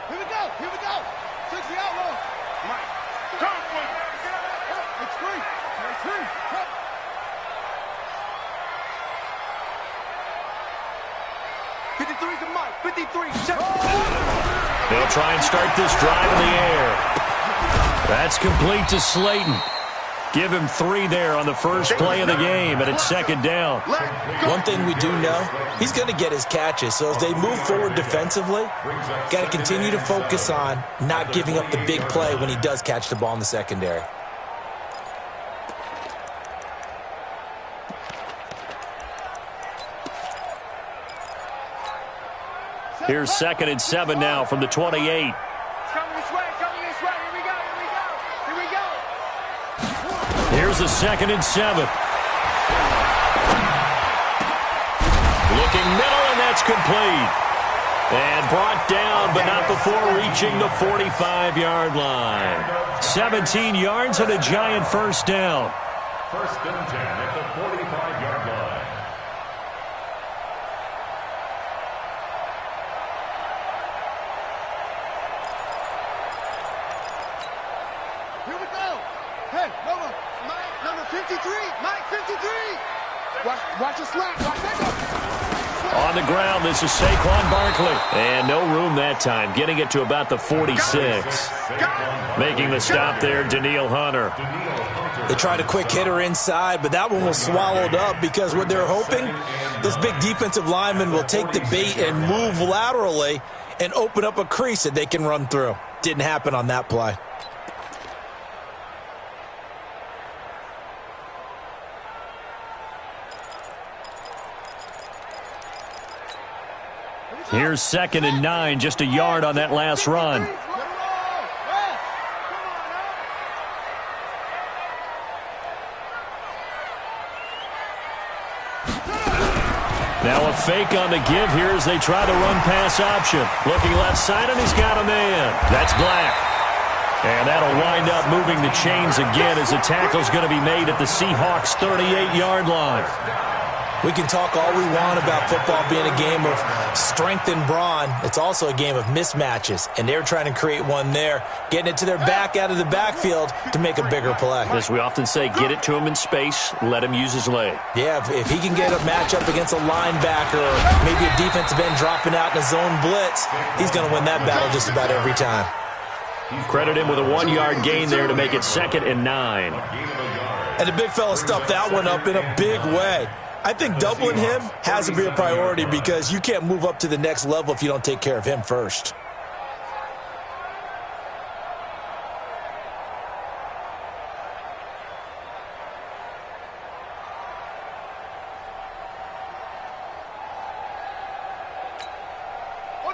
Here we go. Here we go. 60 outlaw. Mike. Come on. It's free. It's free. Come. 53 to Mike. 53. Check. They'll try and start this drive in the air. That's complete to Slayton. Give him 3 there on the first play of the game, and it's second down. One thing we do know, he's going to get his catches. So as they move forward defensively, got to continue to focus on not giving up the big play when he does catch the ball in the secondary. Here's 2nd and 7 now from the 28. Coming this way. Coming this way. Here we go. Here we go. Here we go. Here's the 2nd and 7. Looking middle, and that's complete. And brought down, but not before reaching the 45-yard line. 17 yards and a giant first down. First and 10 at the 45-yard line. Hey, number 53, Mike 53. Watch the slap, watch that go. On the ground, this is Saquon Barkley. And no room that time, getting it to about the 46. Making the stop there, Daniil Hunter. They tried a quick hitter inside, but that one was swallowed up because what they're hoping, those big defensive linemen will take the bait and move laterally and open up a crease that they can run through. Didn't happen on that play. Here's 2nd and 9, just a yard on that last run. Now a fake on the give here as they try the run-pass option. Looking left side, and he's got a man. That's Black. And that'll wind up moving the chains again as the tackle's going to be made at the Seahawks' 38-yard line. We can talk all we want about football being a game of strength and brawn. It's also a game of mismatches, and they're trying to create one there, getting it to their back out of the backfield to make a bigger play. As we often say, get it to him in space, let him use his leg. Yeah, if he can get a matchup against a linebacker or maybe a defensive end dropping out in a zone blitz, he's going to win that battle just about every time. Credit him with a 1-yard gain there to make it 2nd and 9. And the big fella stuffed that one up in a big way. I think doubling him has to be a priority because you can't move up to the next level if you don't take care of him first.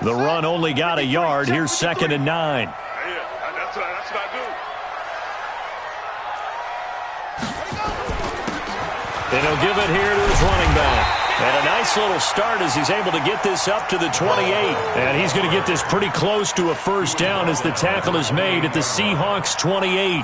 The run only got a yard. Here's 2nd and 9. That's what I do. And he'll give it here to his running back. And a nice little start as he's able to get this up to the 28. And he's going to get this pretty close to a first down as the tackle is made at the Seahawks' 28.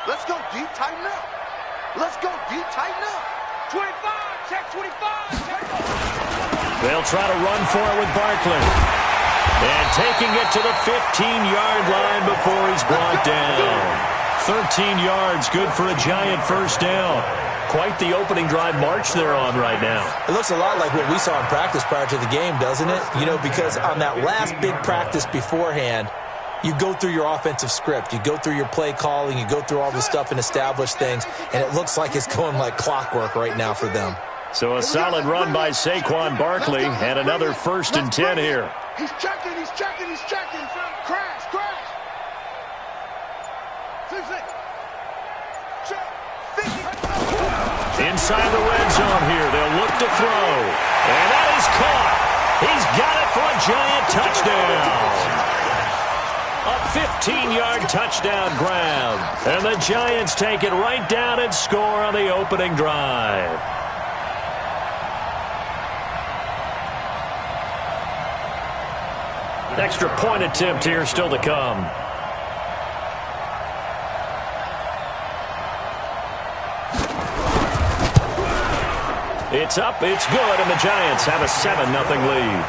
Let's go deep, tighten up. Let's go deep, tighten up. 25, check 25. They'll try to run for it with Barkley. And taking it to the 15-yard line before he's brought down. 13 yards, good for a giant first down. Quite the opening drive march they're on right now. It looks a lot like what we saw in practice prior to the game, doesn't it? You know, because on that last big practice beforehand, you go through your offensive script. You go through your play calling. You go through all the stuff and establish things. And it looks like it's going like clockwork right now for them. So a solid run by Saquon Barkley and another 1st and 10 here. He's checking, he's checking, he's checking. Crash, crash. 6. Check. Inside the red zone here. They'll look to throw. And that is caught. He's got it for a giant touchdown. A 15-yard touchdown grab. And the Giants take it right down and score on the opening drive. Extra point attempt here still to come. It's up, it's good, and the Giants have a 7-0 lead.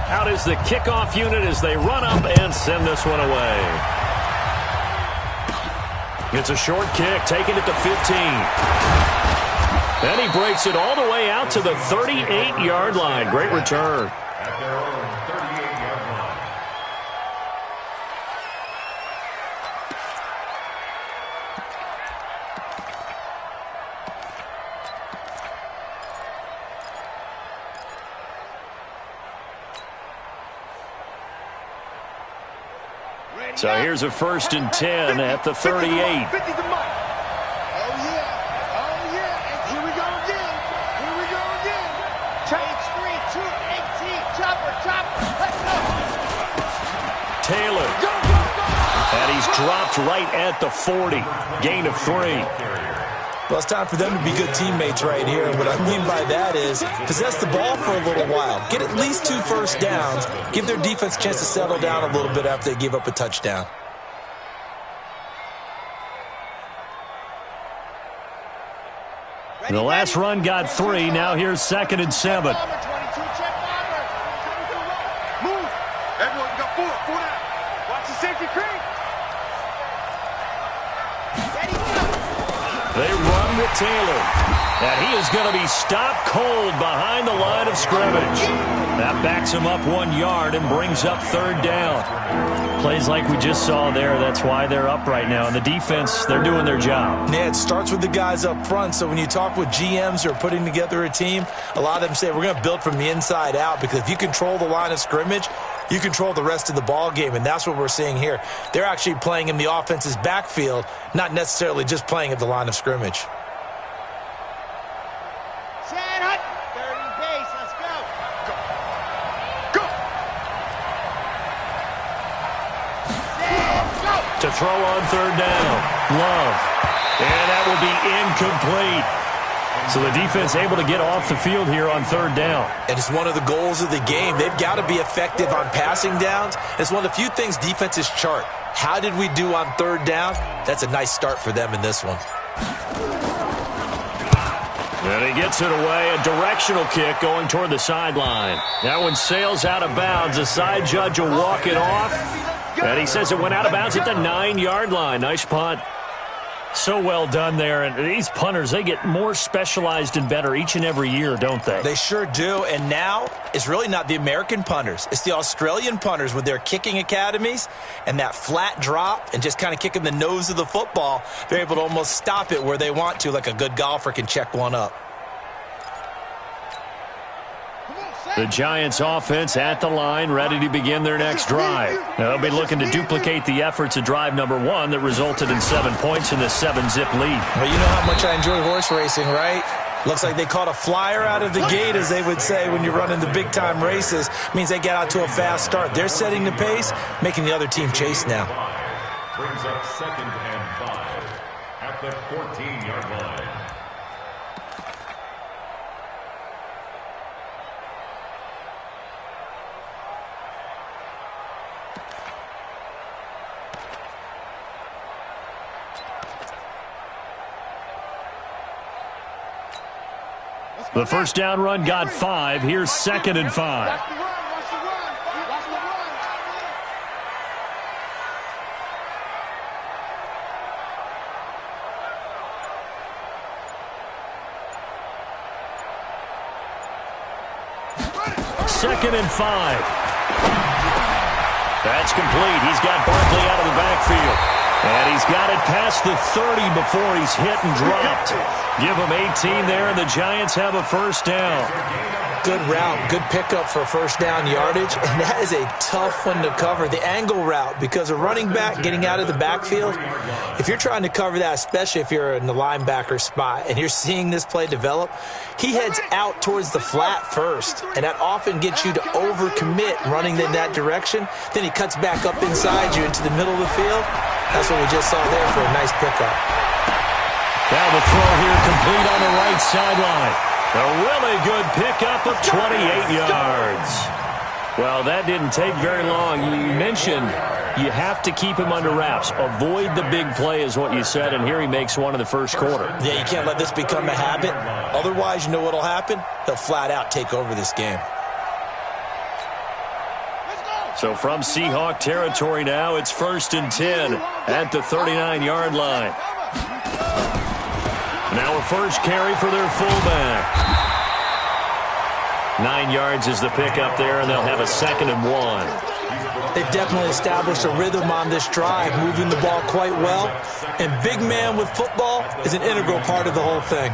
Out is the kickoff unit as they run up and send this one away. It's a short kick, taking it to 15. And he breaks it all the way out to the 38-yard line. Great return. At their own 38-yard line. So here's a 1st and 10 at the 38. 50 to Mike. Oh, yeah. Oh, yeah. And here we go again. Here we go again. Change 3, 2, 18. Chopper. Let's go. Taylor. Go. And he's dropped right at the 40. Gain of 3. Well, it's time for them to be good teammates right here. What I mean by that is possess the ball for a little while. Get at least 2 first downs. Give their defense a chance to settle down a little bit after they give up a touchdown. The last run got 3. Now here's 2nd and 7. Move. Everyone got 4 down. Watch the safety creep. They run with Taylor. And he is going to be stopped cold behind the line of scrimmage. That backs him up 1 yard and brings up 3rd down. Plays like we just saw there. That's why they're up right now. And the defense, they're doing their job. Yeah, it starts with the guys up front. So when you talk with GMs who are putting together a team, a lot of them say we're going to build from the inside out, because if you control the line of scrimmage, you control the rest of the ball game, and that's what we're seeing here. They're actually playing in the offense's backfield, not necessarily just playing at the line of scrimmage. Set hut. 30 base. Let's go. Go. Set, go. To throw on 3rd down. Love. And that will be incomplete. So the defense able to get off the field here on 3rd down. And it's one of the goals of the game. They've got to be effective on passing downs. It's one of the few things defenses chart. How did we do on 3rd down? That's a nice start for them in this one. And he gets it away. A directional kick going toward the sideline. That one sails out of bounds. The side judge will walk it off. And he says it went out of bounds at the 9-yard line. Nice punt. So well done there. And these punters, they get more specialized and better each and every year, don't they? They sure do. And now it's really not the American punters. It's the Australian punters with their kicking academies and that flat drop and just kind of kicking the nose of the football. They're able to almost stop it where they want to, like a good golfer can check one up. The Giants offense at the line, ready to begin their next drive. Now, they'll be looking to duplicate the efforts of drive number 1 that resulted in 7 points in the 7-zip lead. Well, you know how much I enjoy horse racing, right? Looks like they caught a flyer out of the gate, as they would say when you're running the big-time races. Means they get out to a fast start. They're setting the pace, making the other team chase now. Brings up 2nd and 5 at the 14-yard line. The 1st down run got 5. Here's 2nd and 5. Watch the run. Watch the run. Watch the run. Second and 5. That's complete. He's got Barkley out of the backfield. And he's got it past the 30 before he's hit and dropped. Give him 18 there, and the Giants have a 1st down. good route, good pickup for first down yardage, and that is a tough one to cover, the angle route, because a running back getting out of the backfield, if you're trying to cover that, especially if you're in the linebacker spot and you're seeing this play develop, he heads out towards the flat first, and that often gets you to overcommit running in that direction. Then he cuts back up inside you into the middle of the field. That's what we just saw there for a nice pickup. Now the throw here complete on the right sideline. A really good pickup of 28 yards. Well, that didn't take very long. You mentioned you have to keep him under wraps. Avoid the big play is what you said, and here he makes one in the first quarter. Yeah, you can't let this become a habit. Otherwise, you know what will happen? He'll flat out take over this game. So from Seahawk territory now, it's 1st and 10 at the 39-yard line. Now a first carry for their fullback. 9 yards is the pickup there, and they'll have a 2nd and 1. They've definitely established a rhythm on this drive, moving the ball quite well. And big man with football is an integral part of the whole thing.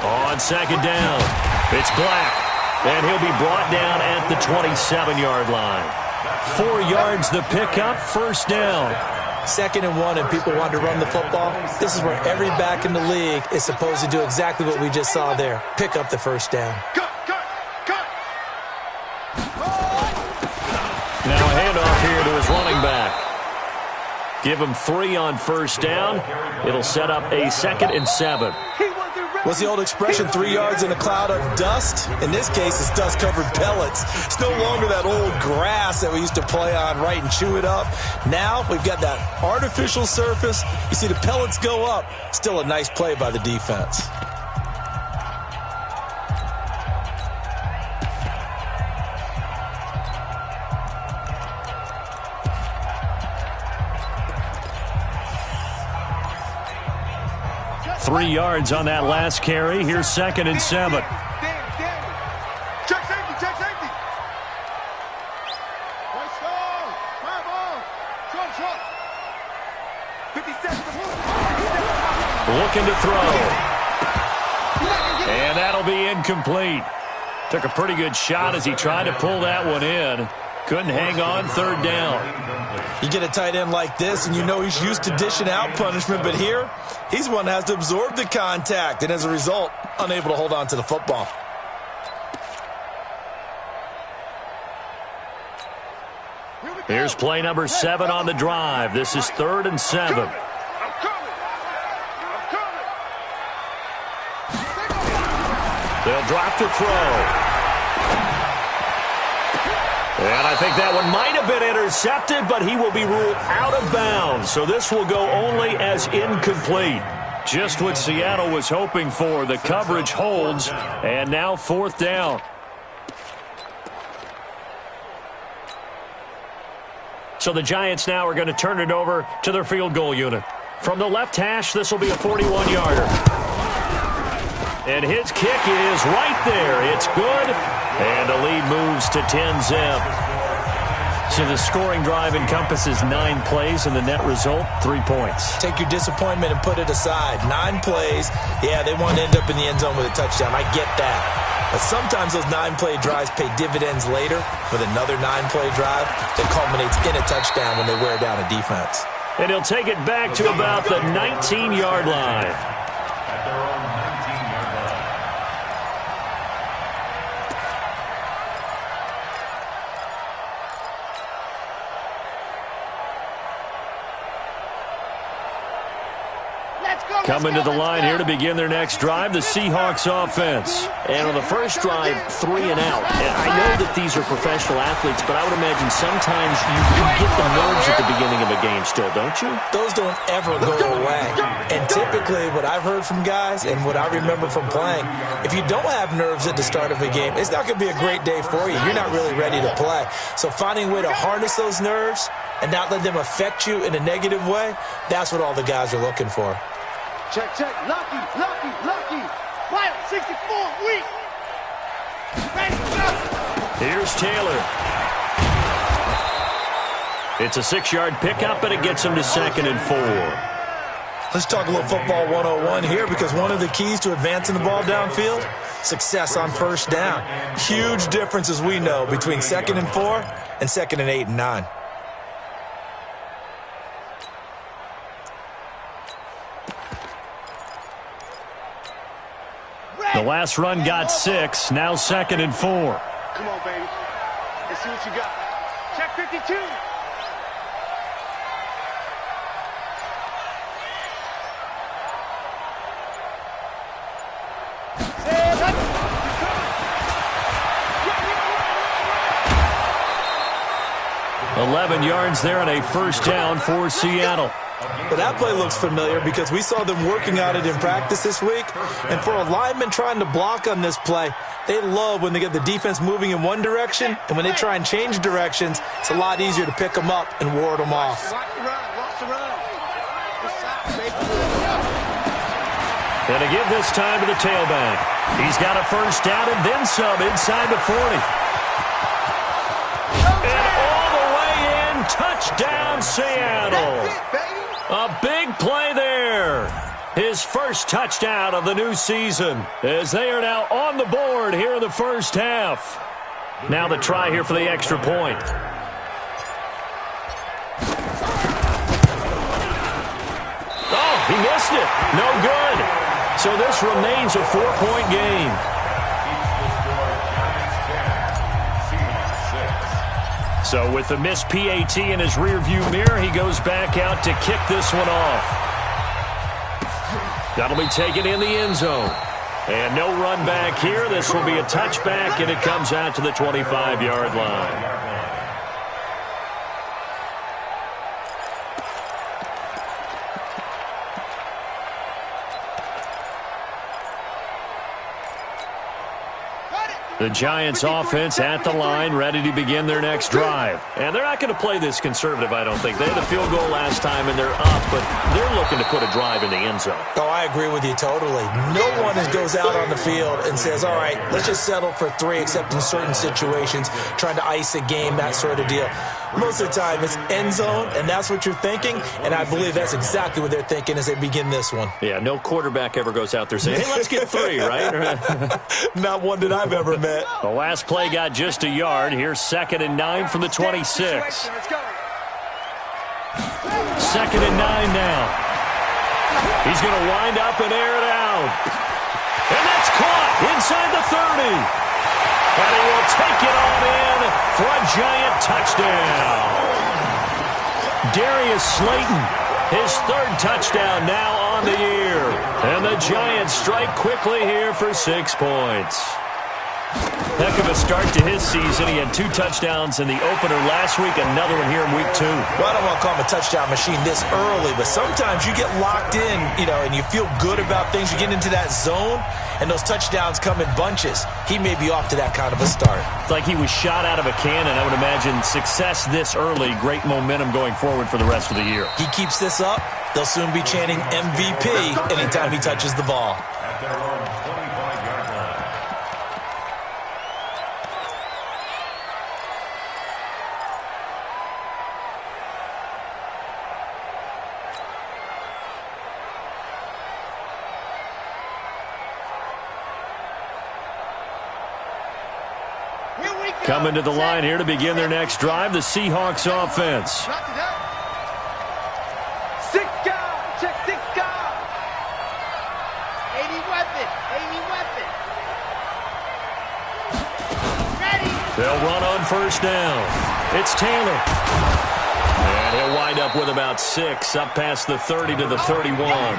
On 2nd down, it's Black, and he'll be brought down at the 27-yard line. 4 yards the pickup, 1st down. 2nd and 1, and people want to run the football. This is where every back in the league is supposed to do exactly what we just saw there. Pick up the 1st down. Now a handoff here to his running back. Give him 3 on 1st down. It'll set up a 2nd and 7. What's the old expression, 3 yards in a cloud of dust? In this case, it's dust-covered pellets. It's no longer that old grass that we used to play on, right, and chew it up. Now we've got that artificial surface. You see the pellets go up. Still a nice play by the defense. Three yards on that last carry. Here's 2nd and 7. Check safety, check safety. Let's go. Fire ball. Short. 50 seconds. Looking to throw. And that'll be incomplete. Took a pretty good shot as he tried to pull that one in. Couldn't hang on, 3rd down. You get a tight end like this, and you know he's used to dishing out punishment, but here, he's the one that has to absorb the contact, and as a result, unable to hold on to the football. Here's play number 7 on the drive. This is 3rd and 7. They'll drop to throw. And I think that one might have been intercepted, but he will be ruled out of bounds. So this will go only as incomplete. Just what Seattle was hoping for. The coverage holds, and now 4th down. So the Giants now are going to turn it over to their field goal unit. From the left hash, this will be a 41-yarder. And his kick is right there. It's good. And the lead moves to 10-zip. So the scoring drive encompasses 9 plays, and the net result, 3 points. Take your disappointment and put it aside. 9 plays. Yeah, they want to end up in the end zone with a touchdown. I get that. But sometimes those 9-play drives pay dividends later with another 9-play drive that culminates in a touchdown when they wear down a defense. And he'll take it back to about the 19-yard line. Coming to the line here to begin their next drive, the Seahawks offense. And on the first drive, 3 and out. And I know that these are professional athletes, but I would imagine sometimes you get the nerves at the beginning of a game. nerves still, don't you? Those don't ever go away. And typically what I've heard from guys and what I remember from playing, if you don't have nerves at the start of a game, it's not going to be a great day for you. You're not really ready to play. So finding a way to harness those nerves and not let them affect you in a negative way, that's what all the guys are looking for. Check, check. Lucky, lucky, lucky. Wild, 64, weak. Ready, go. Here's Taylor. It's a 6-yard pickup, and it gets him to 2nd and 4. Let's talk a little football 101 here, because one of the keys to advancing the ball downfield, success on first down. Huge difference, as we know, between 2nd and 4 and 2nd and 8 and 9. The last run got 6, now 2nd and 4. Come on, baby. Let's see what you got. Check 52. Run. 11 yards there and a first down for Seattle. But that play looks familiar because we saw them working on it in practice this week. And for a lineman trying to block on this play, they love when they get the defense moving in one direction, and when they try and change directions, it's a lot easier to pick them up and ward them off. And to give this time to the tailback. He's got a first down and then some inside the 40. And all the way in, touchdown Seattle. A big play there. His first touchdown of the new season as they are now on the board here in the first half. Now the try here for the extra point. Oh, he missed it. No good. So this remains a 4-point game. So with the missed PAT in his rearview mirror, he goes back out to kick this one off. That'll be taken in the end zone. And no run back here. This will be a touchback, and it comes out to the 25-yard line. The Giants offense at the line, ready to begin their next drive. And they're not going to play this conservative, I don't think. They had a field goal last time, and they're up, but they're looking to put a drive in the end zone. Oh, I agree with you totally. No one goes out on the field and says, all right, let's just settle for 3, except in certain situations, trying to ice a game, that sort of deal. Most of the time, it's end zone, and that's what you're thinking, and I believe that's exactly what they're thinking as they begin this one. Yeah, no quarterback ever goes out there saying, hey, let's get 3, right? Not one that I've ever met. The last play got just a yard. Here's 2nd and 9 from the 26. 2nd and 9 now. He's going to wind up and air it out. And that's caught inside the 30. And he will take it on in for a Giant touchdown. Darius Slayton, his 3rd touchdown now on the year. And the Giants strike quickly here for 6 points. Heck of a start to his season. He had 2 touchdowns in the opener last week, another one here in week 2. Well, I don't want to call him a touchdown machine this early, but sometimes you get locked in, and you feel good about things. You get into that zone, and those touchdowns come in bunches. He may be off to that kind of a start. It's like he was shot out of a cannon. I would imagine success this early, great momentum going forward for the rest of the year. He keeps this up, they'll soon be chanting MVP anytime he touches the ball. Coming to the line here to begin their next drive, the Seahawks offense. 6 guard, check 6 guard. 80 weapon, 80 weapon. Ready. They'll run on first down. It's Taylor. And he'll wind up with about 6, up past the 30 to the 31.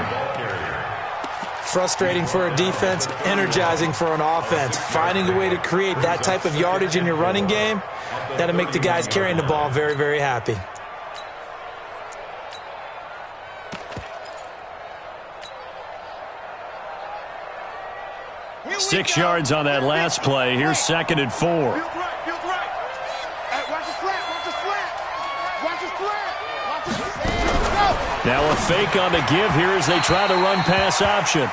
Frustrating for a defense, energizing for an offense. Finding a way to create that type of yardage in your running game, that'll make the guys carrying the ball very, very happy. 6 yards on that last play. Here's 2nd and 4. Field right. Hey, watch the slant. Now a fake on the give here as they try the run-pass option.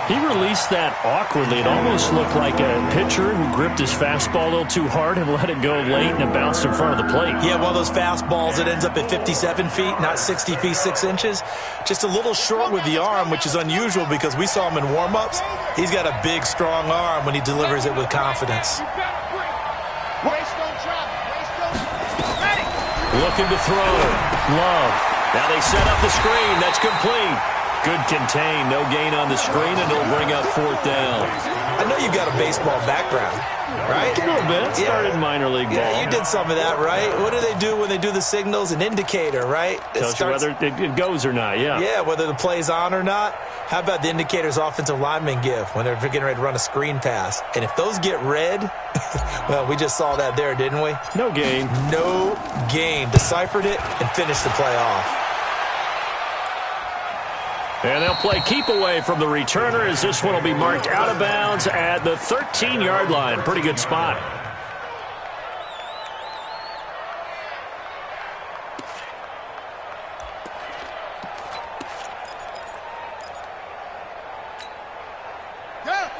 He released that awkwardly. It almost looked like a pitcher who gripped his fastball a little too hard and let it go late, and it bounced in front of the plate. Yeah, one of those fastballs that ends up at 57 feet, not 60 feet, 6 inches. Just a little short with the arm, which is unusual because we saw him in warm-ups. He's got a big, strong arm when he delivers it with confidence. Looking to throw. Love. Now they set up the screen. That's complete. Good contain. No gain on the screen, and it'll bring up 4th down. I know you've got a baseball background, right? A little bit. Started in minor league ball. Yeah, you did some of that, right? What do they do when they do the signals? An indicator, right? Tells you whether it goes or not, yeah. Yeah, whether the play's on or not. How about the indicators offensive linemen give when they're getting ready to run a screen pass? And if those get red, well, we just saw that there, didn't we? No gain. No gain. Deciphered it and finished the play off. And they'll play keep away from the returner as this one will be marked out of bounds at the 13-yard line. Pretty good spot.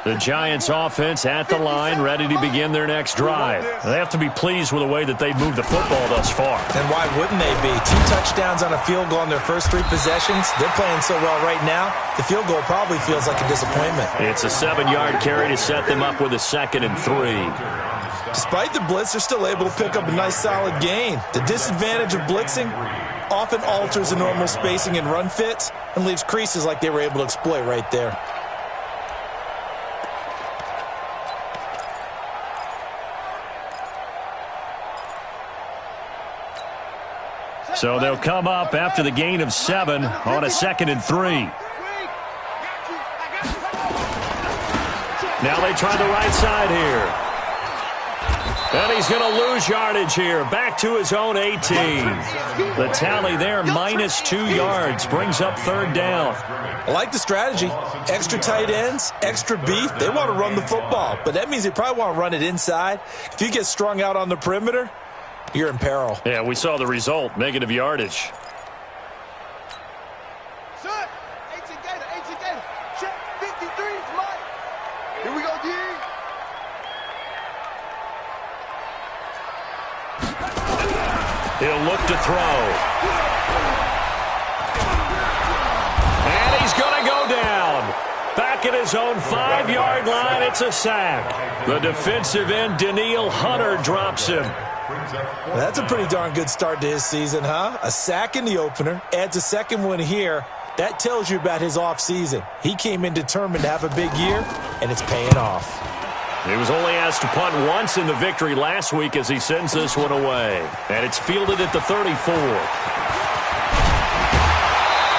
The Giants offense at the line, ready to begin their next drive. They have to be pleased with the way that they've moved the football thus far. And why wouldn't they be? 2 touchdowns on a field goal in their first 3 possessions. They're playing so well right now, the field goal probably feels like a disappointment. It's a 7-yard carry to set them up with a 2nd and 3. Despite the blitz, they're still able to pick up a nice solid gain. The disadvantage of blitzing often alters the normal spacing and run fits and leaves creases like they were able to exploit right there. So they'll come up after the gain of 7 on a 2nd and 3. Now they try the right side here. And he's going to lose yardage here. Back to his own 18. The tally there, minus 2 yards. Brings up 3rd down. I like the strategy. Extra tight ends, extra beef. They want to run the football, but that means they probably want to run it inside. If you get strung out on the perimeter, you're in peril. Yeah, we saw the result, negative yardage. Son, 18 Gator. Check 53 is mine. Here we go, D. He'll look to throw. And he's going to go down. Back at his own 5-yard line, it's a sack. The defensive end, Daniil Hunter, drops him. That's a pretty darn good start to his season, huh? A sack in the opener, adds a 2nd one here. That tells you about his offseason. He came in determined to have a big year, and it's paying off. He was only asked to punt once in the victory last week as he sends this one away. And it's fielded at the 34.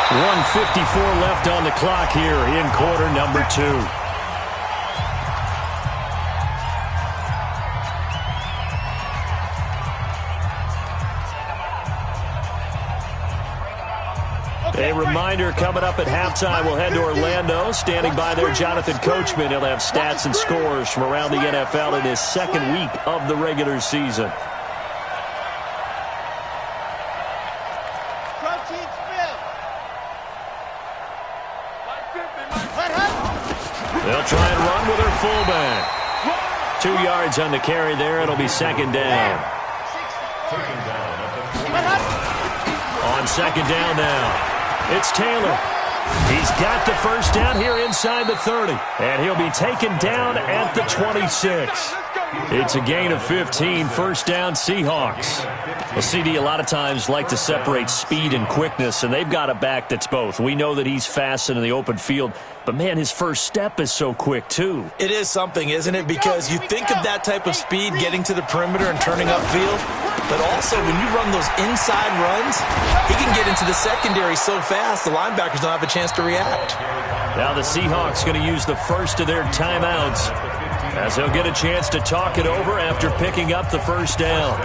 1:54 left on the clock here in quarter number 2. A reminder, coming up at halftime, we'll head to Orlando. Standing by there, Jonathan Coachman. He'll have stats and scores from around the NFL in his 2nd week of the regular season. They'll try and run with their fullback. 2 yards on the carry there. It'll be 2nd down. On 2nd down now. It's Taylor. He's got the first down here inside the 30. And he'll be taken down at the 26. It's a gain of 15. First down, Seahawks. Well, CD, a lot of times like to separate speed and quickness, and they've got a back that's both. We know that he's fast in the open field, but, man, his first step is so quick, too. It is something, isn't it? Because you think of that type of speed getting to the perimeter and turning upfield, but also when you run those inside runs, he can get into the secondary so fast the linebackers don't have a chance to react. Now the Seahawks going to use the first of their timeouts as they'll get a chance to talk it over after picking up the first down.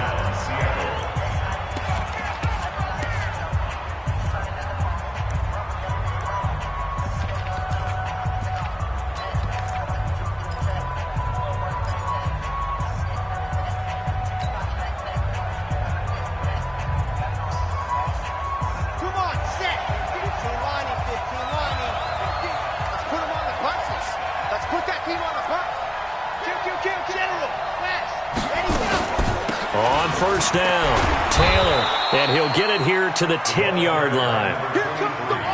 first down. Taylor, and he'll get it here to the 10-yard line.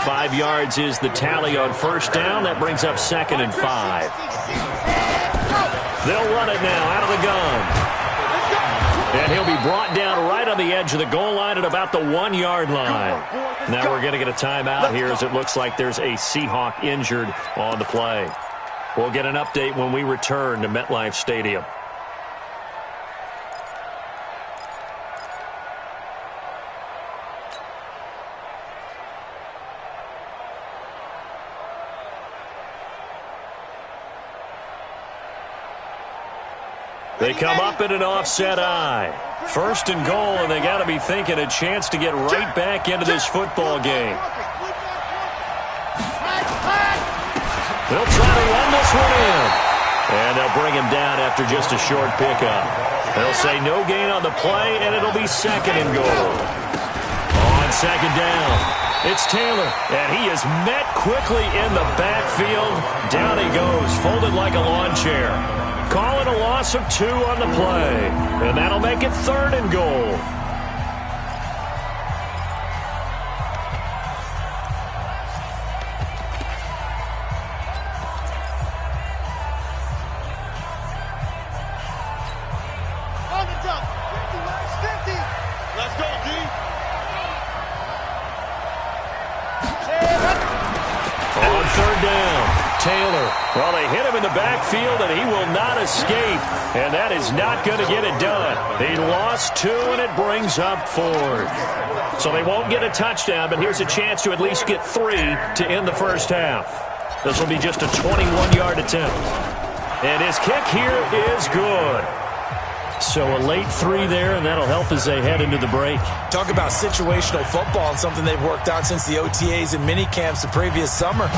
5 yards is the tally on first down. That brings up 2nd and 5. They'll run it now out of the gun. And he'll be brought down right on the edge of the goal line at about the 1-yard line. Now we're going to get a timeout here as it looks like there's a Seahawk injured on the play. We'll get an update when we return to MetLife Stadium. They come up in an offset eye. 1st and goal, and they got to be thinking a chance to get right back into this football game. They'll try to run this one in. And they'll bring him down after just a short pickup. They'll say no gain on the play, and it'll be 2nd and goal. On 2nd down, it's Taylor, and he is met quickly in the backfield. Down he goes, folded like a lawn chair. Call it a loss of 2 on the play, and that'll make it 3rd and goal. On the dump. 50. Let's go, D. On 3rd down. Taylor, well, they hit him in the backfield, and he will not escape. And that is not going to get it done. He lost 2, and it brings up 4th. So they won't get a touchdown, but here's a chance to at least get 3 to end the first half. This will be just a 21-yard attempt. And his kick here is good. So a late 3 there, and that'll help as they head into the break. Talk about situational football and something they've worked on since the OTAs and mini camps the previous summer.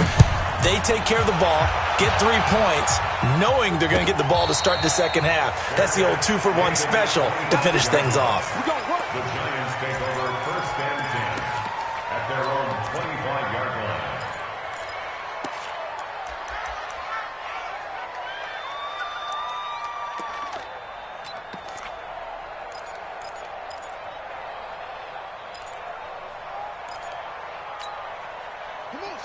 They take care of the ball, get 3 points, knowing they're going to get the ball to start the second half. That's the old 2-for-1 special to finish things off. The Giants take over 1st and 10 at their own 25-yard line.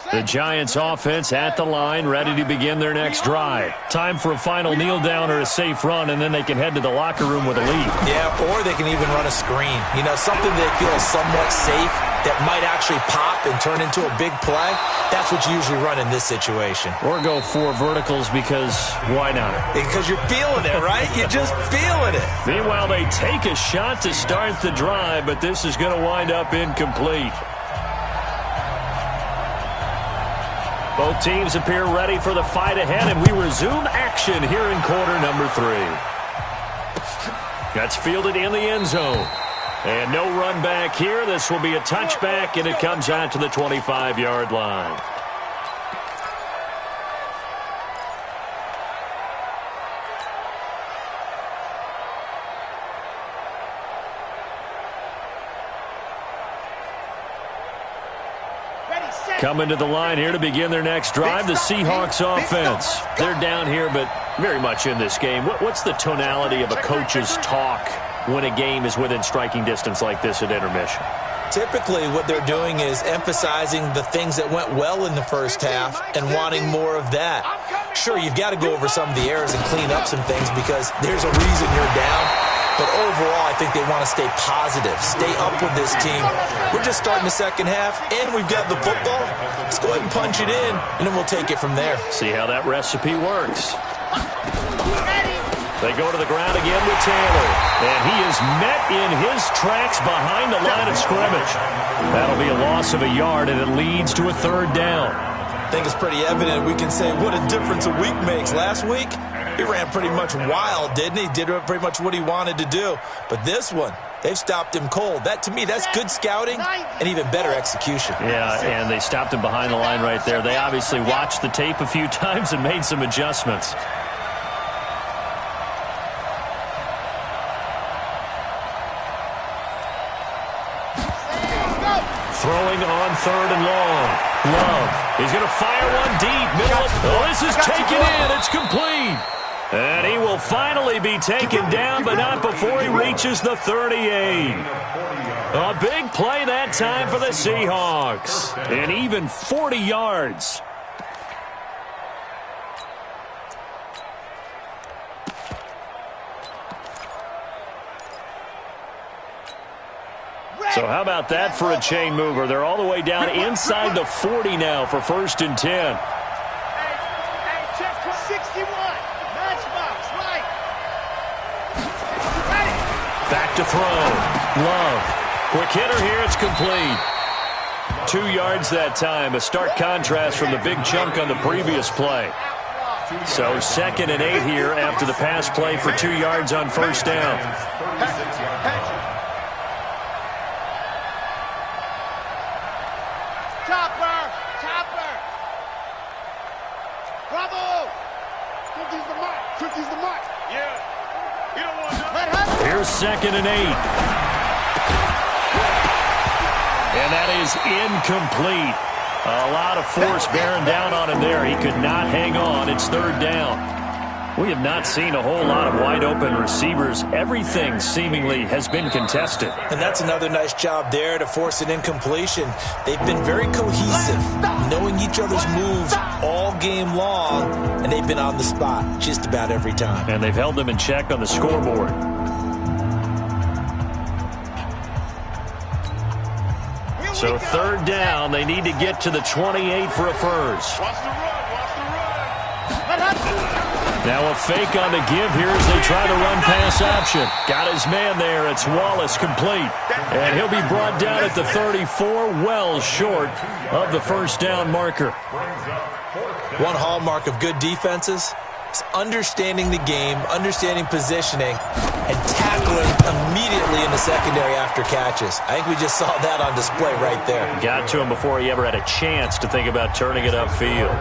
The Giants offense at the line, ready to begin their next drive. Time for a final kneel down or a safe run, and then they can head to the locker room with a lead. Yeah, or they can even run a screen. You know, something they feel is somewhat safe that might actually pop and turn into a big play. That's what you usually run in this situation. Or go 4 verticals because why not? Because you're feeling it, right? You're just feeling it. Meanwhile, they take a shot to start the drive, but this is going to wind up incomplete. Both teams appear ready for the fight ahead, and we resume action here in quarter number 3. That's fielded in the end zone. And no run back here. This will be a touchback, and it comes out to the 25-yard line. Coming to the line here to begin their next drive, the Seahawks offense. They're down here, but very much in this game. What's the tonality of a coach's talk when a game is within striking distance like this at intermission? Typically, what they're doing is emphasizing the things that went well in the first half and wanting more of that. Sure, you've got to go over some of the errors and clean up some things because there's a reason you're down. But overall, I think they want to stay positive, stay up with this team. We're just starting the second half, and we've got the football. Let's go ahead and punch it in, and then we'll take it from there. See how that recipe works. They go to the ground again with Taylor, and he is met in his tracks behind the line of scrimmage. That'll be a loss of a yard, and it leads to a 3rd down. I think it's pretty evident we can say what a difference a week makes. Last week, he ran pretty much wild, didn't he? Did pretty much what he wanted to do. But this one, they've stopped him cold. That, to me, that's good scouting and even better execution. Yeah, and they stopped him behind the line right there. They obviously watched the tape a few times and made some adjustments. Throwing on 3rd and long. Love. He's going to fire one deep. Middle. Oh, this is taken in. It's complete. And he will finally be taken down, but not before he reaches the 38. A big play that time for the Seahawks. And even 40 yards. So how about that for a chain mover? They're all the way down inside the 40 now for 1st and 10. Hey, check 61. Matchbox, right. Back to throw. Love. Quick hitter here. It's complete. 2 yards that time. A stark contrast from the big chunk on the previous play. So 2nd and 8 here after the pass play for 2 yards on 1st down. Chopper. Bravo. Cookies the mark. Yeah. You don't want nothing. Here's 2nd and 8. And that is incomplete. A lot of force bearing down on him there. He could not hang on. It's 3rd down. We have not seen a whole lot of wide-open receivers. Everything seemingly has been contested. And that's another nice job there to force an incompletion. They've been very cohesive, knowing each other's moves all game long, and they've been on the spot just about every time. And they've held them in check on the scoreboard. So 3rd down, they need to get to the 28 for a first. Watch the run. Now a fake on the give here as they try to run pass option. Got his man there. It's Wallace complete. And he'll be brought down at the 34, well short of the 1st down marker. One hallmark of good defenses is understanding the game, understanding positioning, and tackling immediately in the secondary after catches. I think we just saw that on display right there. Got to him before he ever had a chance to think about turning it upfield.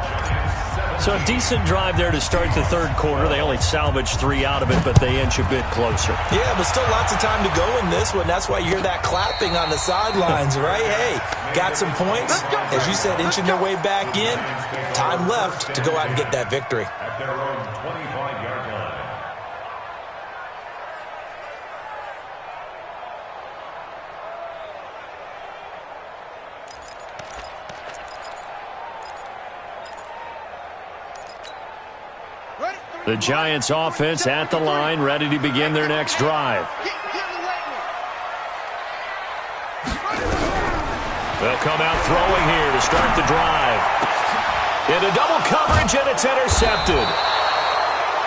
So a decent drive there to start the 3rd quarter. They only salvaged 3 out of it, but they inch a bit closer. Yeah, but still lots of time to go in this one. That's why you hear that clapping on the sidelines, right? Hey, got some points. As you said, inching their way back in. Time left to go out and get that victory. At their own 25-yard line. The Giants offense at the line, ready to begin their next drive. They'll come out throwing here to start the drive. Into double coverage, and it's intercepted.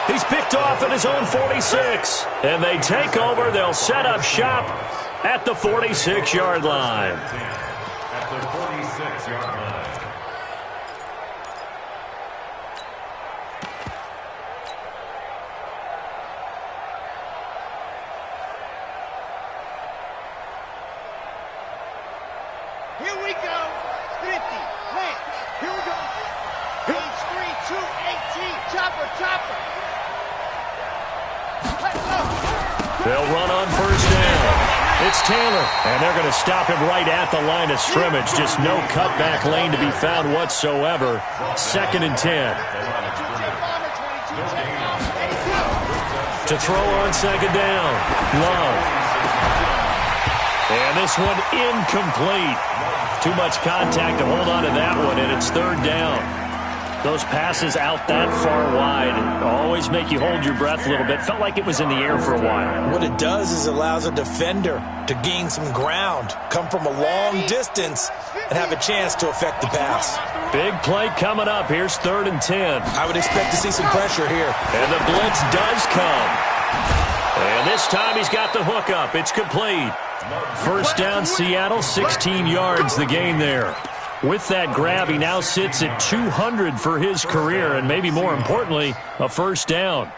He's picked off at his own 46. And they take over. They'll set up shop at the 46-yard line. At the 46-yard line. Here we go. 50. Man. Here we go. Page 3, 2, 18. Chopper. Let's go. They'll run on 1st down. It's Taylor, and they're going to stop him right at the line of scrimmage. Just no cutback lane to be found whatsoever. 2nd and 10. To throw on 2nd down. Love. And this one incomplete. Too much contact to hold on to that one, and it's 3rd down. Those passes out that far wide always make you hold your breath a little bit. Felt like it was in the air for a while. What it does is allows a defender to gain some ground, come from a long distance, and have a chance to affect the pass. Big play coming up. Here's 3rd and 10. I would expect to see some pressure here. And the blitz does come. And this time he's got the hook up. It's complete. 1st down, Seattle, 16 yards the gain there. With that grab, he now sits at 200 for his career, and maybe more importantly, a 1st down.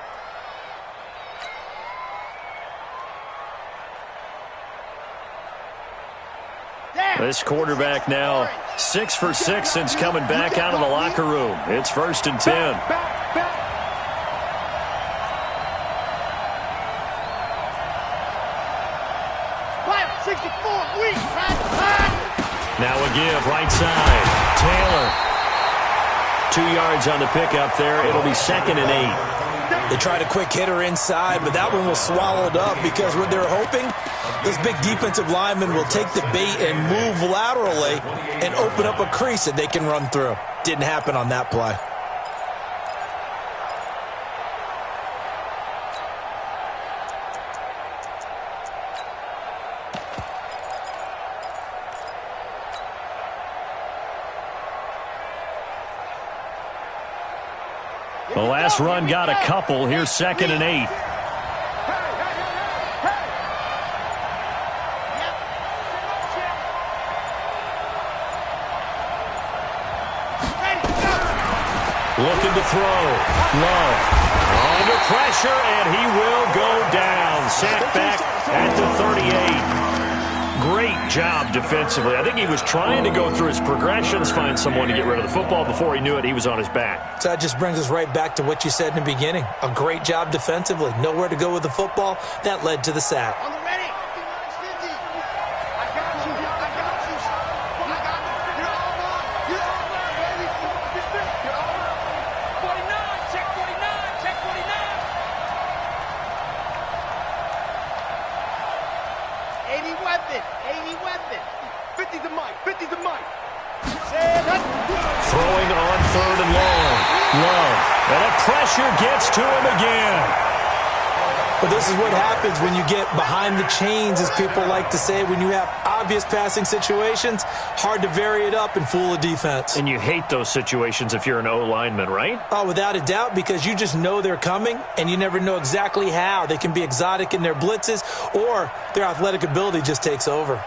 This quarterback now 6 for 6 since coming back out of the locker room. It's 1st and 10. Now a give, right side. Taylor. 2 yards on the pickup there. It'll be 2nd and 8. They tried a quick hitter inside, but that one was swallowed up because what they're hoping, this big defensive lineman will take the bait and move laterally and open up a crease that they can run through. Didn't happen on that play. The last run got a couple. Here's 2nd and 8. Looking to throw. Love. Under pressure, and he will go down. Sacked back at the 38. Great job defensively. I think he was trying to go through his progressions, find someone to get rid of the football. Before he knew it, he was on his back. So that just brings us right back to what you said in the beginning. A great job defensively. Nowhere to go with the football. That led to the sack. On the ready. 50. I got you. I got you. I got you. You're all mine. You're all mine, baby. You're all mine. 49. Check 49. Check 49. 80 weapon. 80 weapon. 50's the mic. 50's the mic. Throwing on 3rd and long. Love. And the pressure gets to him again. But this is what happens when you get behind the chains, as people like to say. When you have obvious passing situations, hard to vary it up and fool a defense. And you hate those situations if you're an O-lineman, right? Oh, without a doubt, because you just know they're coming, and you never know exactly how. They can be exotic in their blitzes, or their athletic ability just takes over.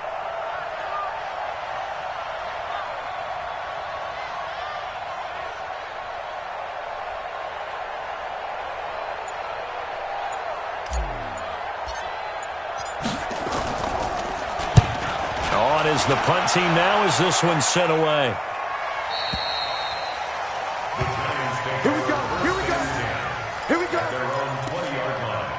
On is the punt team now as this one's sent away. Here we go. Here we go. Here we go. At their own 20-yard line.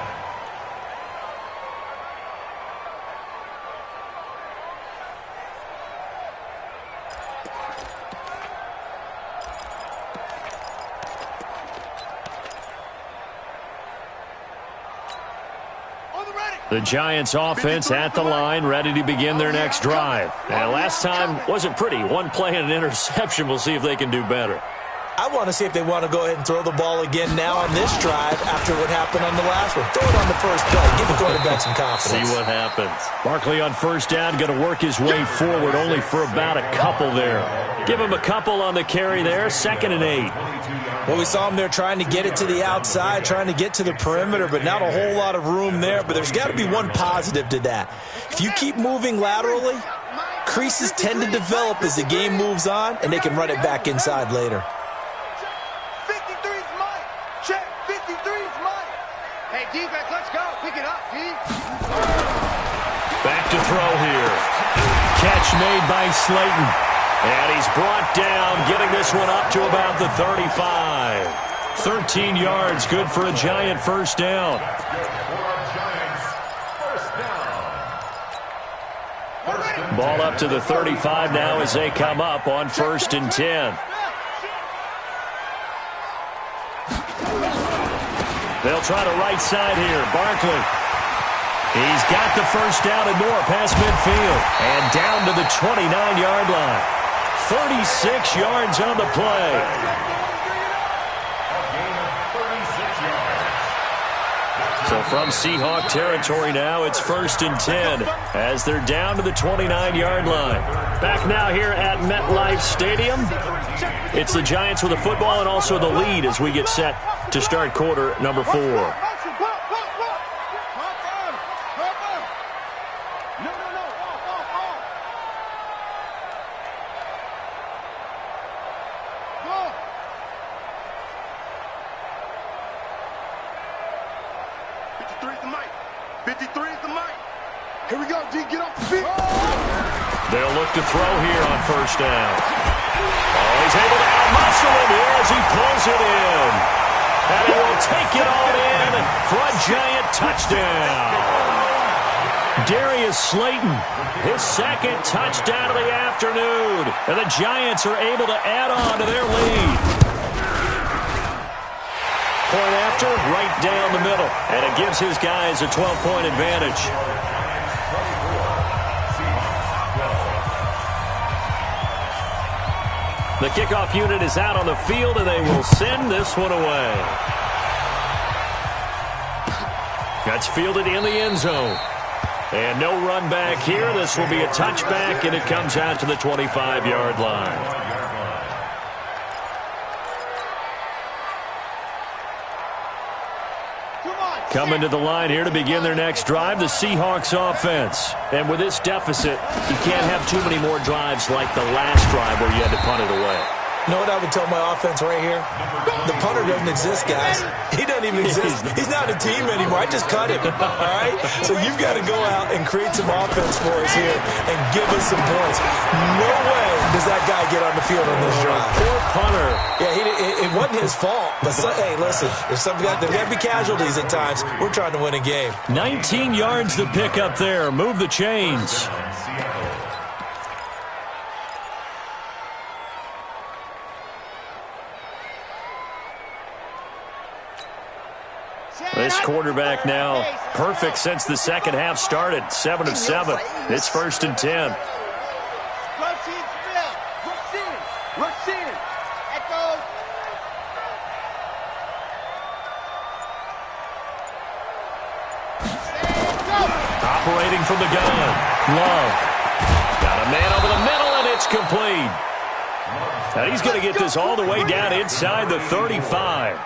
On the ready. The Giants offense at the line, ready to begin their next drive. And last time wasn't pretty. One play and an interception. We'll see if they can do better. I want to see if they want to go ahead and throw the ball again now on this drive after what happened on the last one. Throw it on the first play. Give the quarterback some confidence. See what happens. Barkley on 1st down, going to work his way forward only for about a couple there. Give him a couple on the carry there. 2nd and 8. Well, we saw him there trying to get it to the outside, trying to get to the perimeter, but not a whole lot of room there. But there's got to be one positive to that. If you keep moving laterally, creases tend to develop as the game moves on, and they can run it back inside later. 53's mine. Check. 53's mine. Hey, defense, let's go. Pick it up, D. Back to throw here. Catch made by Slayton. And he's brought down, getting this one up to about the 35. 13 yards, good for a Giant first down. Ball up to the 35 now as they come up on 1st and 10. They'll try to right side here. Barkley. He's got the first down and more past midfield. And down to the 29-yard line. 36 yards on the play. So from Seahawk territory now, it's 1st and 10 as they're down to the 29-yard line. Back now here at MetLife Stadium. It's the Giants with the football and also the lead as we get set to start quarter number 4. Here we go, D. Get off the field. They'll look to throw here on 1st down. Oh, he's able to out-muscle him here as he pulls it in. And he will take it all in for a Giant touchdown. Darius Slayton, his 2nd touchdown of the afternoon. And the Giants are able to add on to their lead. point after, right down the middle. And it gives his guys a 12-point advantage. The kickoff unit is out on the field, and they will send this one away. That's fielded in the end zone. And no run back here. This will be a touchback, and it comes out to the 25-yard line. Coming to the line here to begin their next drive, the Seahawks offense. And with this deficit, you can't have too many more drives like the last drive where you had to punt it away. You know what I would tell my offense right here? The punter doesn't exist, guys. He doesn't even exist. He's not a team anymore. I just cut him, all right? So you've got to go out and create some offense for us here and give us some points. No way does that guy get on the field on this drive. Poor punter. Yeah, it wasn't his fault. But, hey, listen, there's got to be casualties at times. We're trying to win a game. 19 yards to pick up there. Move the chains. This quarterback now perfect since the second half started. 7 of 7. It's 1st and 10. Operating from the gun. Love. Got a man over the middle, and it's complete. Now he's going to get this all the way down inside the 35.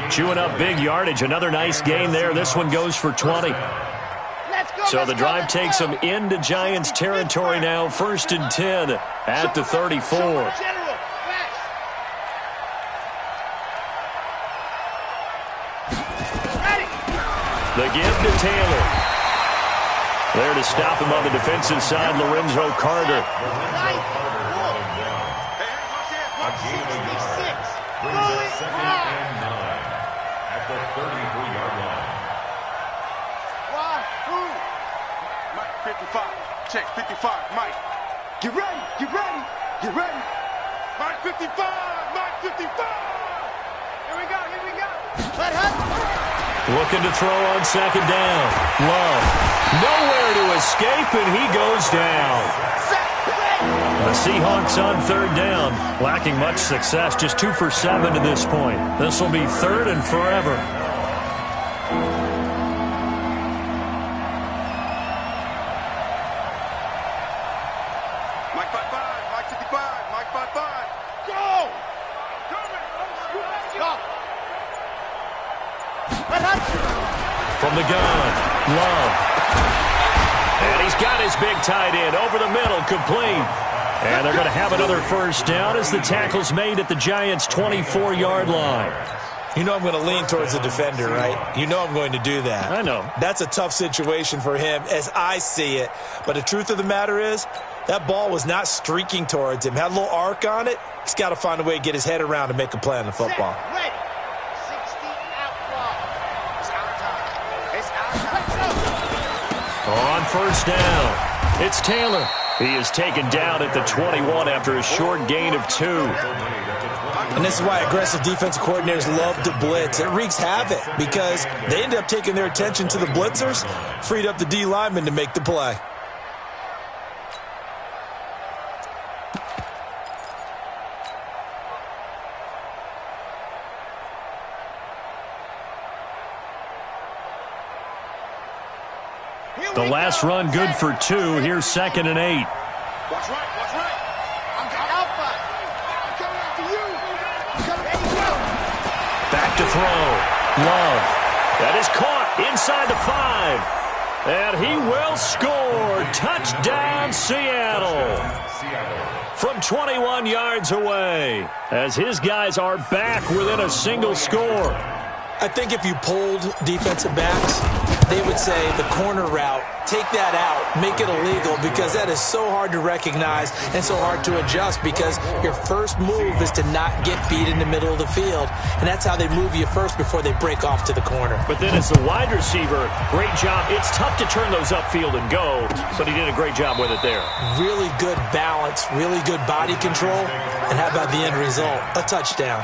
Chewing up big yardage. Another nice gain there. This one goes for 20. So the drive takes them into Giants territory now. 1st and 10 at the 34. The give to Taylor. There to stop him on the defensive side, Lorenzo Carter. At the 33-yard line. Mike, 55. Check, 55. Mike. Get ready. Get ready. Get ready. Mike, 55. Mike, 55. Here we go. Here we go. Looking to throw on second down. Love. Nowhere to escape, and he goes down. The Seahawks on 3rd down. Lacking much success. Just 2 for 7 to this point. This will be 3rd and forever. Mike 55. Mike 55. Mike 55. Go! Go! From the gun. Love. And he's got his big tight end over the middle, complete. And they're going to have another 1st down as the tackle's made at the Giants' 24-yard line. You know I'm going to lean towards the defender, right? You know I'm going to do that. I know. That's a tough situation for him as I see it. But the truth of the matter is, that ball was not streaking towards him. Had a little arc on it. He's got to find a way to get his head around and make a play on the football. On 1st down, it's Taylor. He is taken down at the 21 after a short gain of 2. And this is why aggressive defensive coordinators love to blitz. It wreaks havoc because they end up taking their attention to the blitzers, freed up the D lineman to make the play. The last run good for 2. Here's 2nd and 8. Watch right, watch right. I'm outside. I'm coming after you. There you go. Back to throw. Love. That is caught inside the 5. And he will score. Touchdown, Seattle. From 21 yards away, as his guys are back within a single score. I think if you polled defensive backs, they would say the corner route, take that out, make it illegal, because that is so hard to recognize and so hard to adjust, because your first move is to not get beat in the middle of the field, and that's how they move you first before they break off to the corner. But then as the wide receiver, great job. It's tough to turn those upfield and go, but he did a great job with it there. Really good balance, really good body control, and how about the end result? A touchdown.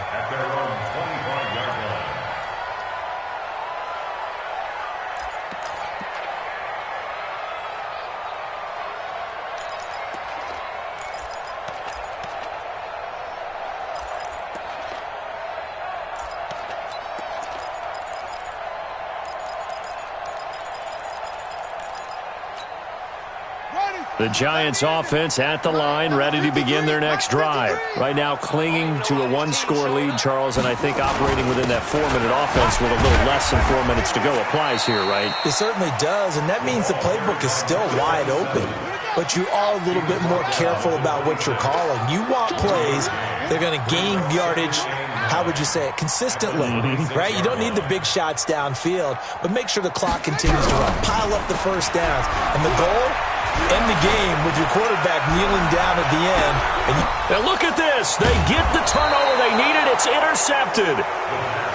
The Giants offense at the line, ready to begin their next drive. Right now clinging to a one-score lead, Charles, and I think operating within that 4-minute offense with a little less than 4 minutes to go applies here, right? It certainly does, and that means the playbook is still wide open. But you are a little bit more careful about what you're calling. You want plays that are going to gain yardage, how would you say it, consistently, right? You don't need the big shots downfield, but make sure the clock continues to run. Pile up the first downs. And the goal? End the game with your quarterback kneeling down at the end. And look at this. They get the turnover they needed. It's intercepted.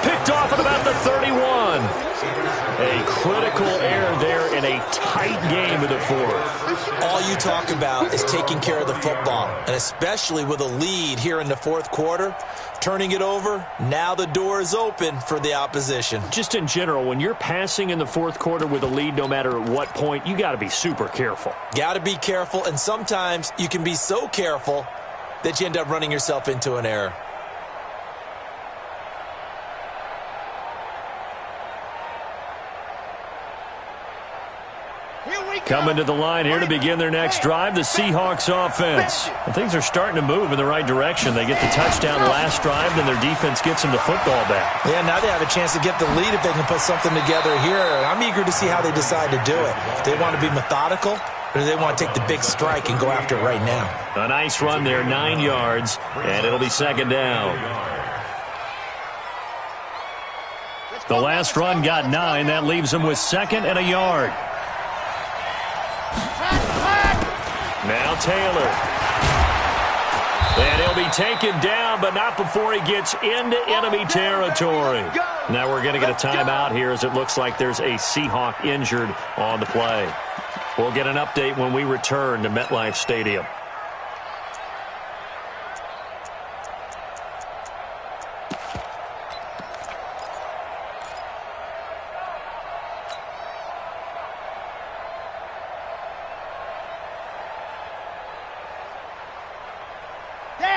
Picked off at about the 31. A critical error there in a tight game of the fourth. All you talk about is taking care of the football, and especially with a lead here in the fourth quarter, turning it over, now the door is open for the opposition. Just in general, when you're passing in the fourth quarter with a lead, no matter at what point, you got to be super careful. Got to be careful, and sometimes you can be so careful that you end up running yourself into an error. Coming to the line here to begin their next drive, the Seahawks offense. And things are starting to move in the right direction. They get the touchdown last drive, then their defense gets them the football back. Yeah, now they have a chance to get the lead if they can put something together here. And I'm eager to see how they decide to do it. Do they want to be methodical, or do they want to take the big strike and go after it right now? A nice run there, 9 yards, and it'll be second down. The last run got 9. That leaves them with second and a yard. Now Taylor. And he'll be taken down, but not before he gets into enemy territory. Now we're going to get a timeout here as it looks like there's a Seahawk injured on the play. We'll get an update when we return to MetLife Stadium.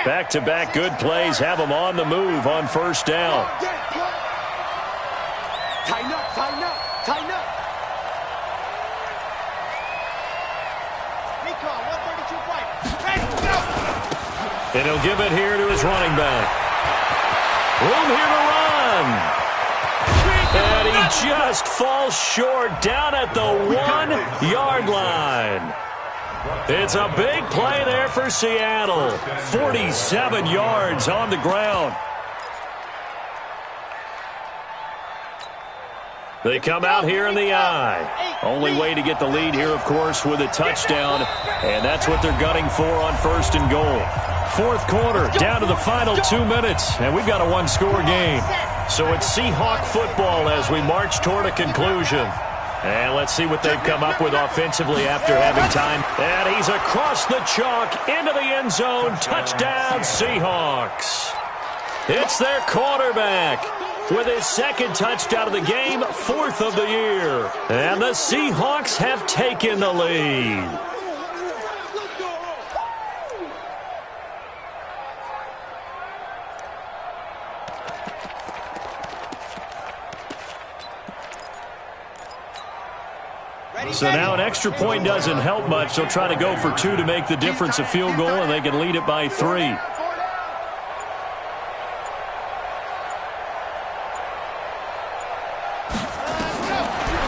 Back-to-back good plays have them on the move on first down. Tighten up, tighten up, tighten up. Recon, 132 right. Ready, go! And he'll give it here to his running back. Room here to run. And he just falls short down at the 1-yard line. It's a big play there for Seattle. 47 yards on the ground. They come out here in the eye. Only way to get the lead here, of course, with a touchdown. And that's what they're gunning for on first and goal. Fourth quarter, down to the final 2 minutes. And we've got a one-score game. So it's Seahawk football as we march toward a conclusion. And let's see what they've come up with offensively after having time. And he's across the chalk into the end zone. Touchdown, Seahawks. It's their quarterback with his second touchdown of the game, 4th of the year. And the Seahawks have taken the lead. So now an extra point doesn't help much. They'll try to go for 2 to make the difference a field goal, and they can lead it by 3.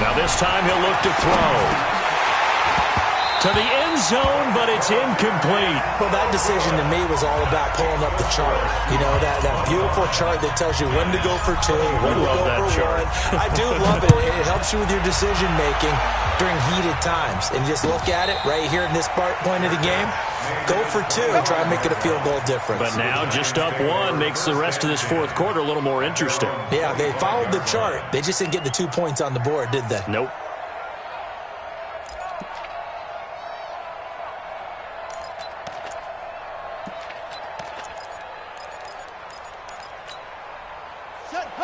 Now this time he'll look to throw. To the end zone, but it's incomplete. Well, that decision to me was all about pulling up the chart. You know, that beautiful chart that tells you when to go for 2, when to go for 1. I do love it. It helps you with your decision-making during heated times. And just look at it right here in this point of the game. Go for 2 and try and make it a field goal difference. But now just up 1 makes the rest of this fourth quarter a little more interesting. Yeah, they followed the chart. They just didn't get the 2 points on the board, did they? Nope.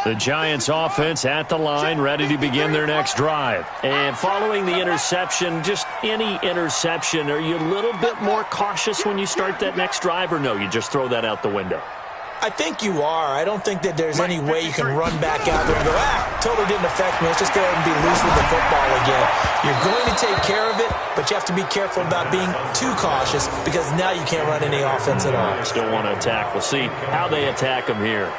The Giants offense at the line, ready to begin their next drive. And following the interception, just any interception, are you a little bit more cautious when you start that next drive, or no, you just throw that out the window? I think you are. I don't think that there's any way you can run back out there and go, totally didn't affect me. Let's just go ahead and be loose with the football again. You're going to take care of it, but you have to be careful about being too cautious because now you can't run any offense at all. Still want to attack. We'll see how they attack him here.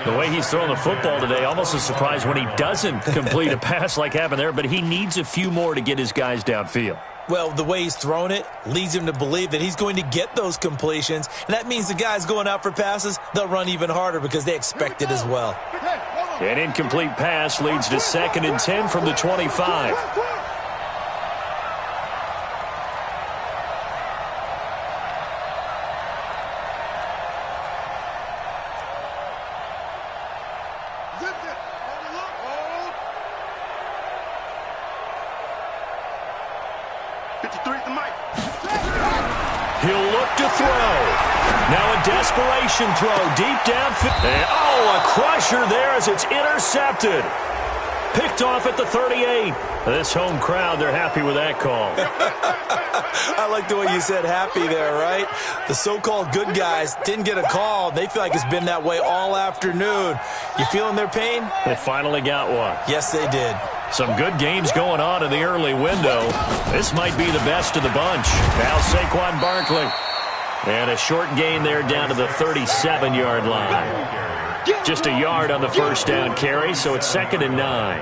The way he's throwing the football today, almost a surprise when he doesn't complete a pass like happened there, but he needs a few more to get his guys downfield. Well, the way he's thrown it leads him to believe that he's going to get those completions, and that means the guys going out for passes, they'll run even harder because they expect it as well. An incomplete pass leads to 2nd and 10 from the 25. He'll look to throw. Now a desperation throw deep downfield. Oh, a crusher there as it's intercepted. Picked off at the 38. This home crowd, they're happy with that call. I like the way you said happy there, right? The so-called good guys didn't get a call. They feel like it's been that way all afternoon. You feeling their pain? They finally got one. Yes, they did. Some good games going on in the early window. This might be the best of the bunch. Now Saquon Barkley. And a short gain there down to the 37-yard line. Just a yard on the first down carry, so it's 2nd and 9.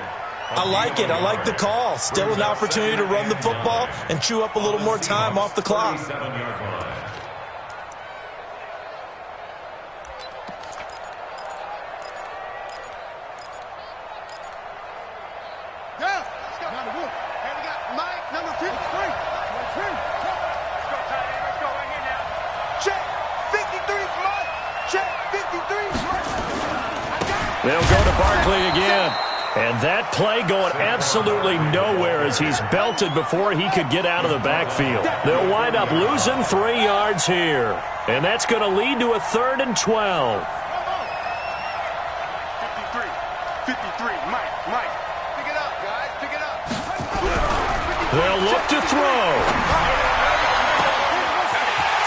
I like it. I like the call. Still an opportunity to run the football and chew up a little more time off the clock. They'll go to Barkley again. And that play going absolutely nowhere as he's belted before he could get out of the backfield. They'll wind up losing 3 yards here. And that's going to lead to a 3rd and 12. 53, Mike. Pick it up, guys, pick it up. They'll look to throw.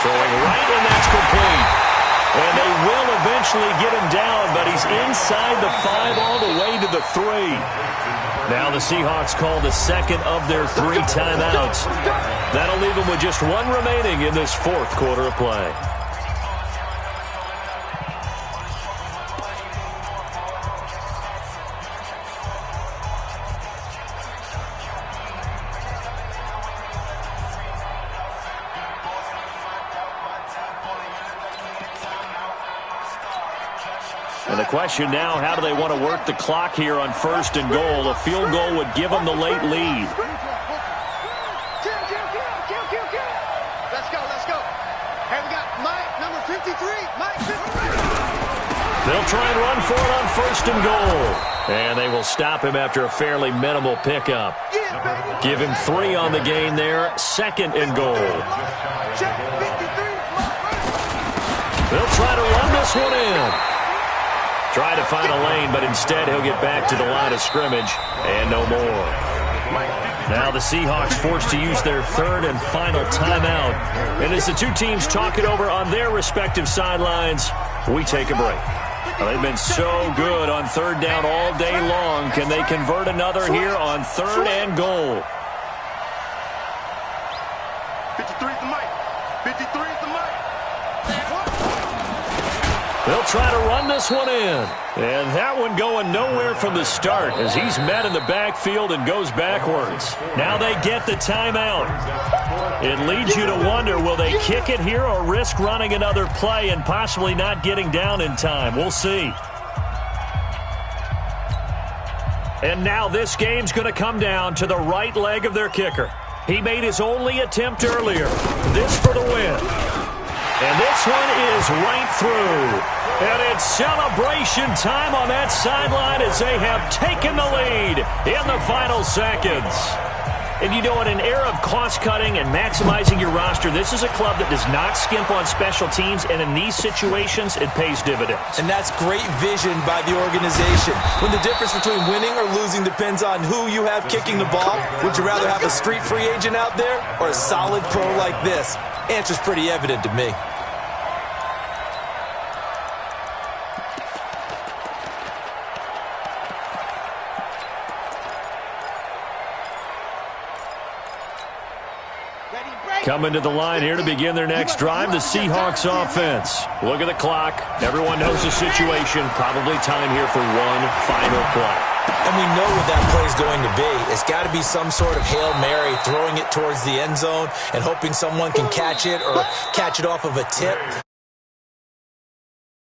Throwing right, and that's complete. And they will eventually get him down, but he's inside the 5 all the way to the 3. Now the Seahawks call the 2nd of their 3 timeouts. That'll leave them with just 1 remaining in this 4th quarter of play. And the question now, how do they want to work the clock here on 1st and goal? A field goal would give them the late lead. Let's go. Hey, we got Mike, number 53. Mike, 53. They'll try and run for it on 1st and goal. And they will stop him after a fairly minimal pickup. Give him 3 on the gain there. 2nd and goal. They'll try to run this one in. Try to find a lane, but instead he'll get back to the line of scrimmage and no more. Now the Seahawks forced to use their 3rd and final timeout. And as the two teams talk it over on their respective sidelines, we take a break. Well, they've been so good on 3rd down all day long. Can they convert another here on 3rd and goal? 53 is the Mike. 53 is the Mike. They'll try to run this one in. And that one going nowhere from the start as he's met in the backfield and goes backwards. Now they get the timeout. It leads you to wonder, will they kick it here or risk running another play and possibly not getting down in time? We'll see. And now this game's going to come down to the right leg of their kicker. He made his only attempt earlier. This for the win. And this one is right through. And it's celebration time on that sideline as they have taken the lead in the final seconds. And you know, in an era of cost-cutting and maximizing your roster, this is a club that does not skimp on special teams, and in these situations, it pays dividends. And that's great vision by the organization. When the difference between winning or losing depends on who you have kicking the ball, would you rather have a street free agent out there or a solid pro like this? Answer's pretty evident to me. Coming to the line here to begin their next drive, the Seahawks offense. Look at the clock. Everyone knows the situation. Probably time here for one final play. And we know what that play is going to be. It's got to be some sort of Hail Mary, throwing it towards the end zone and hoping someone can catch it or catch it off of a tip.